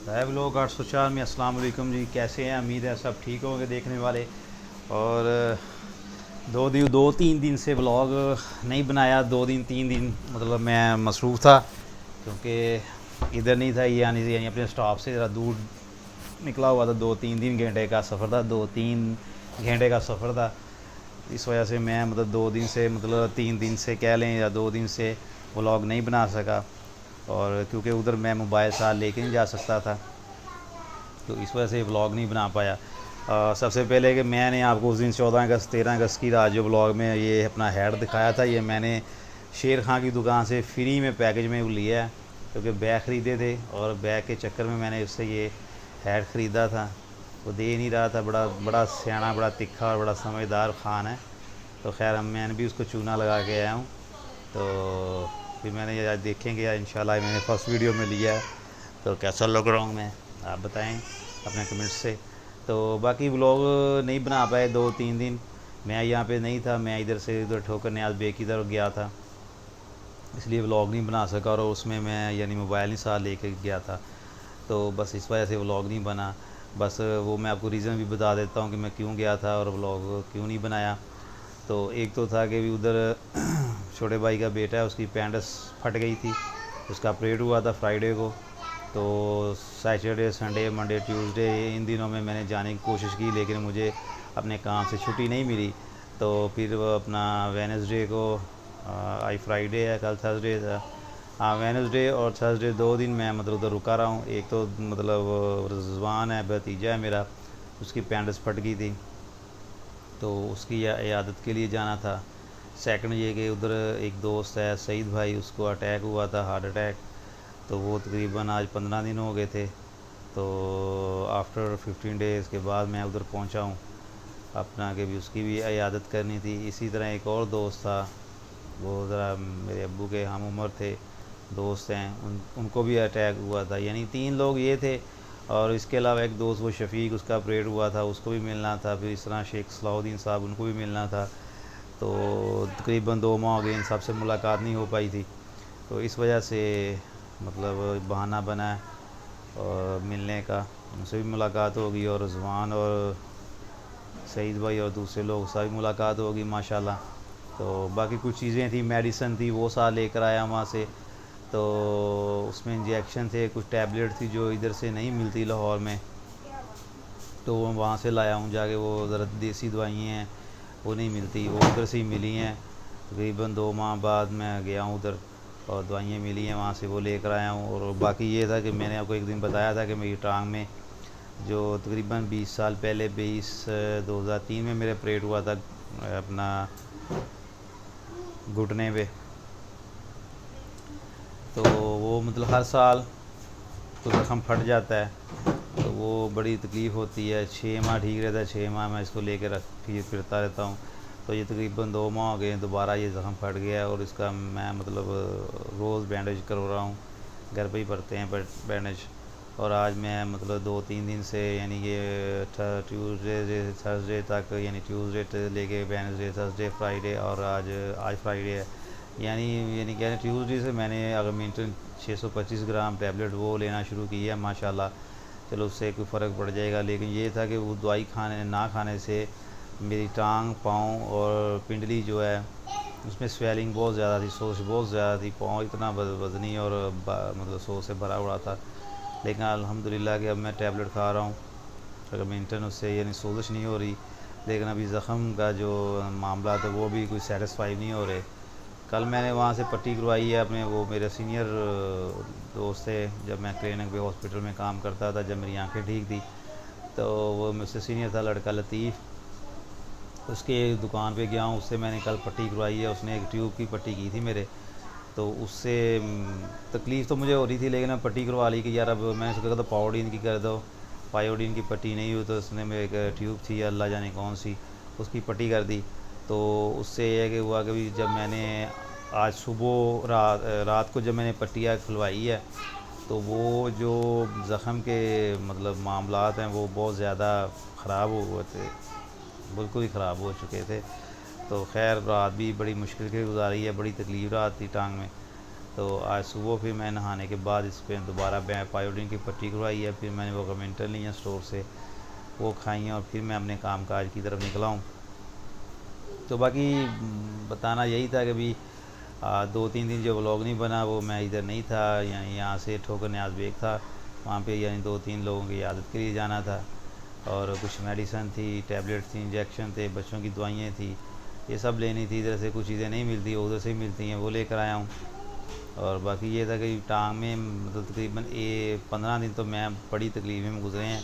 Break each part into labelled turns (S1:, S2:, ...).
S1: है लोग 804 में। अस्सलाम वालेकुम जी, कैसे हैं? उम्मीद है सब ठीक होंगे देखने वाले। और दो तीन दिन से व्लॉग नहीं बनाया। 2 दिन 3 दिन मतलब मैं मसरूफ़ था, क्योंकि इधर नहीं था, यानी अपने स्टॉप से ज़रा दूर निकला हुआ था। 2-3 घंटे का सफ़र था, 2-3 घंटे का सफ़र था। इस वजह से मैं मतलब 2 दिन से, मतलब 3 दिन से कह लें या 2 दिन से व्लॉग नहीं बना सका। और क्योंकि उधर मैं मोबाइल साथ लेके नहीं जा सकता था, तो इस वजह से व्लॉग नहीं बना पाया। सबसे पहले कि मैंने आपको उस दिन 14 अगस्त 13 अगस्त की रात जो व्लॉग में ये अपना हेड दिखाया था, ये मैंने शेर खां की दुकान से फ्री में पैकेज में लिया है, क्योंकि बैग ख़रीदे थे और बैग के चक्कर में मैंने उससे ये हेड ख़रीदा था। वो दे नहीं रहा था। बड़ा बड़ा सियाना, बड़ा तिखा और बड़ा समझदार खान है। तो खैर मैंने भी उसको चूना लगा के आया हूँ। तो फिर मैंने आज देखेंगे यार, इंशाल्लाह मैंने फ़र्स्ट वीडियो में लिया है, तो कैसा लग रहा हूँ मैं, आप बताएं अपने कमेंट्स से। तो बाकी व्लॉग नहीं बना पाए 2-3 दिन। मैं यहाँ पे नहीं था, मैं इधर से उधर ठोकर न्याज बे की तरफ गया था, इसलिए व्लॉग नहीं बना सका। और उसमें मैं यानी मोबाइल नहीं साथ लेके गया था, तो बस इस वजह से व्लॉग नहीं बना। बस वो मैं आपको रीज़न भी बता देता हूँ कि मैं क्यों गया था और व्लॉग क्यों नहीं बनाया। तो एक तो था कि भी उधर छोटे भाई का बेटा है, उसकी पैंटस फट गई थी, उसका ऑपरेट हुआ था फ्राइडे को। तो सैटरडे संडे मंडे ट्यूसडे इन दिनों में मैंने जाने की कोशिश की, लेकिन मुझे अपने काम से छुट्टी नहीं मिली। तो फिर वो अपना वेडनेसडे को, आई फ्राइडे है, कल थर्सडे था। हाँ, वेडनेसडे और थर्सडे 2 दिन मैं मतलब उधर रुका रहा हूँ। एक तो मतलब रिजवान है, भतीजा है मेरा, उसकी पैंटस फट गई थी, तो उसकी इयादत के लिए जाना था। सेकंड ये कि उधर एक दोस्त है सईद भाई, उसको अटैक हुआ था, हार्ट अटैक। तो वो तकरीबन आज 15 दिन हो गए थे। तो आफ्टर 15 डेज़ के बाद मैं उधर पहुंचा हूँ अपना, के भी उसकी भी इयादत करनी थी। इसी तरह एक और दोस्त था, वो ज़रा मेरे अब्बू के हम उम्र थे, दोस्त हैं, उनको भी अटैक हुआ था। यानी 3 लोग ये थे, और इसके अलावा एक दोस्त वो शफ़ीक, उसका ऑपरेट हुआ था, उसको भी मिलना था। फिर इस तरह शेख सलाउद्दीन साहब, उनको भी मिलना था। तो तकरीबन 2 माह हो गए, इन सब से मुलाकात नहीं हो पाई थी। तो इस वजह से मतलब बहाना बना है और मिलने का। उनसे भी मुलाकात होगी, और रिजवान और सईद भाई और दूसरे लोग से भी मुलाकात होगी माशाल्लाह। तो बाकी कुछ चीज़ें थी, मेडिसन थी, वो साथ लेकर आया वहाँ से। तो उसमें इंजेक्शन थे, कुछ टैबलेट थी जो इधर से नहीं मिलती लाहौर में, तो वो वहाँ से लाया हूँ जाके। वो ज़रा देसी दवाइयाँ हैं, वो नहीं मिलती, वो उधर से ही मिली हैं। तकरीबन 2 माह बाद मैं गया हूँ उधर, और दवाइयाँ मिली हैं वहाँ से, वो लेकर आया हूँ। और बाकी ये था कि मैंने आपको एक दिन बताया था कि मेरी टांग में जो तकरीबन 20 साल पहले, 2003 में मेरे ऑपरेट हुआ था अपना घुटने पे। तो वो मतलब हर साल तो ज़ख़म फट जाता है, तो वो बड़ी तकलीफ़ होती है। 6 माह ठीक रहता है, 6 माह मैं इसको लेकर रख फिरता रहता हूँ। तो ये तकरीबन 2 माह हो गए, दोबारा ये ज़ख़म फट गया है, और इसका मैं मतलब रोज़ बैंडेज करवा रहा हूँ, घर पे ही पड़ते हैं बैंडेज। और आज मैं मतलब 2-3 दिन से, यानी कि ट्यूसडे से थर्सडे तक, यानी ट्यूसडे लेके वेडनेसडे थर्सडे फ्राइडे, और आज आज फ्राइडे है, यानी क्या, ट्यूसडे से मैंने अगमेंटन 625 ग्राम टैबलेट वो लेना शुरू की है माशाल्लाह। चलो उससे कोई फ़र्क पड़ जाएगा, लेकिन ये था कि वो दवाई खाने ना खाने से मेरी टांग, पाँव और पिंडली जो है उसमें स्वेलिंग बहुत ज़्यादा थी, सोज बहुत ज़्यादा थी, पाँव इतना वज़नी और मतलब सोज से भरा हुआ था। लेकिन अल्हम्दुलिल्लाह कि अब मैं टैबलेट खा रहा हूँ अगमेंटन, उससे यानी सोजिश नहीं हो रही। लेकिन अभी ज़ख़म का जो मामला था वो भी कोई सेटिस्फाई नहीं हो रहे। कल मैंने वहाँ से पट्टी करवाई है अपने, वो मेरे सीनियर दोस्त थे, जब मैं क्लिनिक पे हॉस्पिटल में काम करता था, जब मेरी आंखें ठीक थी, तो वो मुझसे सीनियर था लड़का लतीफ़, उसके दुकान पे गया हूँ, उससे मैंने कल पट्टी करवाई है। उसने एक ट्यूब की पट्टी की थी मेरे, तो उससे तकलीफ़ तो मुझे हो रही थी, लेकिन मैं पट्टी करवा ली कि यार अब मैंने सोचा था पायोडीन की कर दो, पायोडीन की पट्टी नहीं हुई, तो उसने मेरे एक ट्यूब थी अल्लाह जाने कौन सी, उसकी पट्टी कर दी। तो उससे यह है कि हुआ कि जब मैंने आज सुबह रात को जब मैंने पट्टियाँ खुलवाई है, तो वो जो ज़ख़म के मतलब मामलात हैं वो बहुत ज़्यादा ख़राब हो गए थे, बिल्कुल ही ख़राब हो चुके थे। तो खैर रात भी बड़ी मुश्किल के गुजारी है, बड़ी तकलीफ़ रात थी टांग में। तो आज सुबह फिर मैं नहाने के बाद इस पर दोबारा पायोडीन की पट्टी करवाई है, फिर मैंने वो कमेंटर ली हैं स्टोर से, वो खाई हैं, और फिर मैं अपने काम काज की तरफ निकला हूँ। तो बाकी बताना यही था कि अभी 2-3 दिन जो व्लॉग नहीं बना वो मैं इधर नहीं था, यानी यहाँ से ठोकर न्याज बेग था, वहाँ पे यानी 2-3 लोगों की आदत के लिए जाना था, और कुछ मेडिसन थी, टैबलेट थी, इंजेक्शन थे, बच्चों की दवाइयाँ थी, ये सब लेनी थी। इधर से कुछ चीज़ें नहीं मिलती, उधर से ही मिलती हैं, वो लेकर आया हूँ। और बाकी ये था कि टांग में मतलब तकरीबन 15 दिन तो मैं बड़ी तकलीफ़ में गुजरे हैं,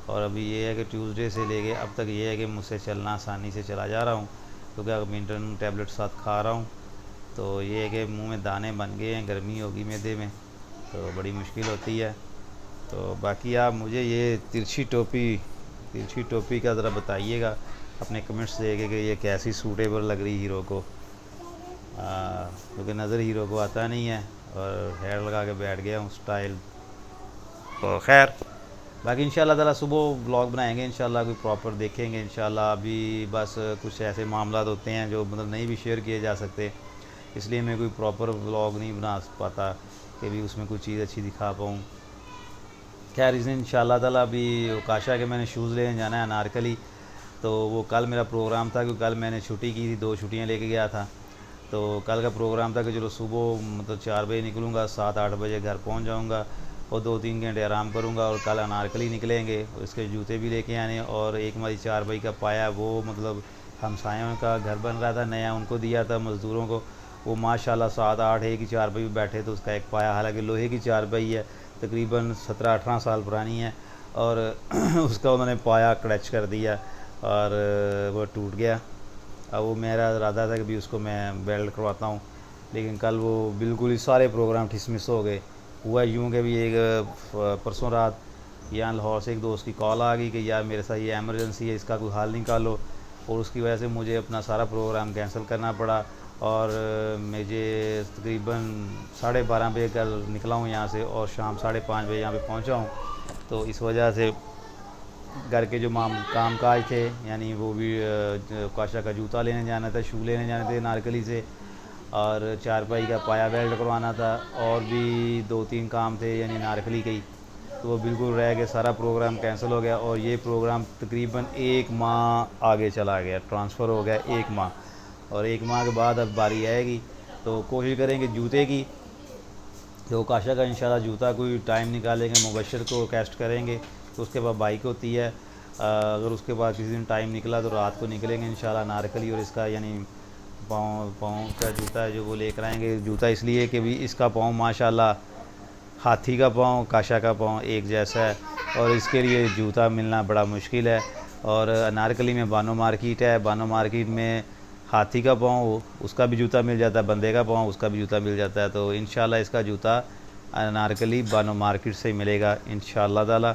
S1: और अभी ये है कि ट्यूसडे से लेके अब तक ये है कि मुझसे चलना आसानी से चला जा रहा हूँ, क्योंकि अगमेंटन टैबलेट साथ खा रहा हूँ। तो ये है कि मुंह में दाने बन गए हैं, गर्मी होगी मैदे में, तो बड़ी मुश्किल होती है। तो बाकी आप मुझे ये तिरछी टोपी का ज़रा बताइएगा अपने कमेंट्स देके कि ये कैसी सूटेबल लग रही हीरो को, क्योंकि नज़र हीरो को आता नहीं है, और हेयर लगा के बैठ गया हूँ स्टाइल। तो खैर बाकी इंशाल्लाह ताला सुबह ब्लॉग बनाएंगे, इंशाल्लाह कोई प्रॉपर देखेंगे इंशाल्लाह। अभी बस कुछ ऐसे मामला होते हैं जो मतलब नहीं भी शेयर किए जा सकते, इसलिए मैं कोई प्रॉपर व्लॉग नहीं बना पाता कि भी उसमें कोई चीज़ अच्छी दिखा पाऊँ। खैर इस दिन इंशाल्लाह ताला अभी काशा के मैंने शूज़ लेने जाना है अनारकली, तो वो कल मेरा प्रोग्राम था, क्योंकि कल मैंने छुट्टी की थी, 2 छुट्टियाँ लेके गया था। तो कल का प्रोग्राम था कि चलो सुबह मतलब 4 बजे निकलूँगा, 7-8 बजे घर पहुँच जाऊँगा, और 2-3 घंटे आराम करूँगा, और कल अनारकली निकलेंगे। इसके जूते भी लेके आने, और एक हमारी 4 भाई का पाया, वो मतलब हमसायों का घर बन रहा था नया, उनको दिया था मज़दूरों को, वो माशाल्लाह 7-8 एक ही 4 भाई बैठे, तो उसका एक पाया, हालांकि लोहे की 4 भाई है, तकरीबन 17-18 साल पुरानी है, और उसका उन्होंने पाया क्रैच कर दिया, और वो टूट गया। अब वो मेरा इरादा था कि भी उसको मैं बेल्ट करवाता हूँ, लेकिन कल वो बिल्कुल ही सारे प्रोग्राम ठिसमिस हो गए। हुआ यूँ कि भी एक परसों रात यहाँ लाहौर से एक दोस्त की कॉल आ गई कि यार मेरे साथ ये एमरजेंसी है, इसका कोई हाल निकालो, और उसकी वजह से मुझे अपना सारा प्रोग्राम कैंसिल करना पड़ा, और मुझे तकरीबन 12:30 बजे कल निकला हूँ यहाँ से, और शाम 5:30 बजे यहाँ पे पहुँचा हूँ। तो इस वजह से घर के जो काम काज थे, यानी वो भी काशा का जूता लेने जाना था, शू लेने जाने थे नारकली से, और चारपाई का पाया बेल्ट करवाना था, और भी 2-3 काम थे यानी नारकली के ही, तो वो बिल्कुल रह गए, सारा प्रोग्राम कैंसिल हो गया, और ये प्रोग्राम तकरीबन 1 माह आगे चला गया, ट्रांसफ़र हो गया 1 माह, और 1 माह के बाद अब बारी आएगी, तो कोशिश करेंगे जूते की, तो काशा का इंशाल्लाह जूता कोई टाइम निकालेंगे, मुबशर को कैस्ट करेंगे, तो उसके बाद बाइक होती है, अगर उसके बाद किसी दिन टाइम निकला तो रात को निकलेंगे इंशाल्लाह नारकली, और इसका यानी पाँव का जूता है जो वो लेकर आएंगे। जूता इसलिए कि भी इसका पाँव माशाल्लाह, हाथी का पाँव काशा का पाँव एक जैसा है, और इसके लिए जूता मिलना बड़ा मुश्किल है। और अनारकली में बानो मार्केट है, बानो मार्केट में हाथी का पाँव उसका भी जूता मिल जाता है, बंदे का पाँव उसका भी जूता मिल जाता है। तो इंशाल्लाह इसका जूता अनारकली बानो मार्केट से मिलेगा इंशाल्लाह ताला।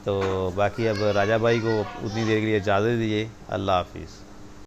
S1: तो बाकी अब राजा भाई को उतनी देर के लिए इजाज़त दीजिए, अल्लाह हाफिज़।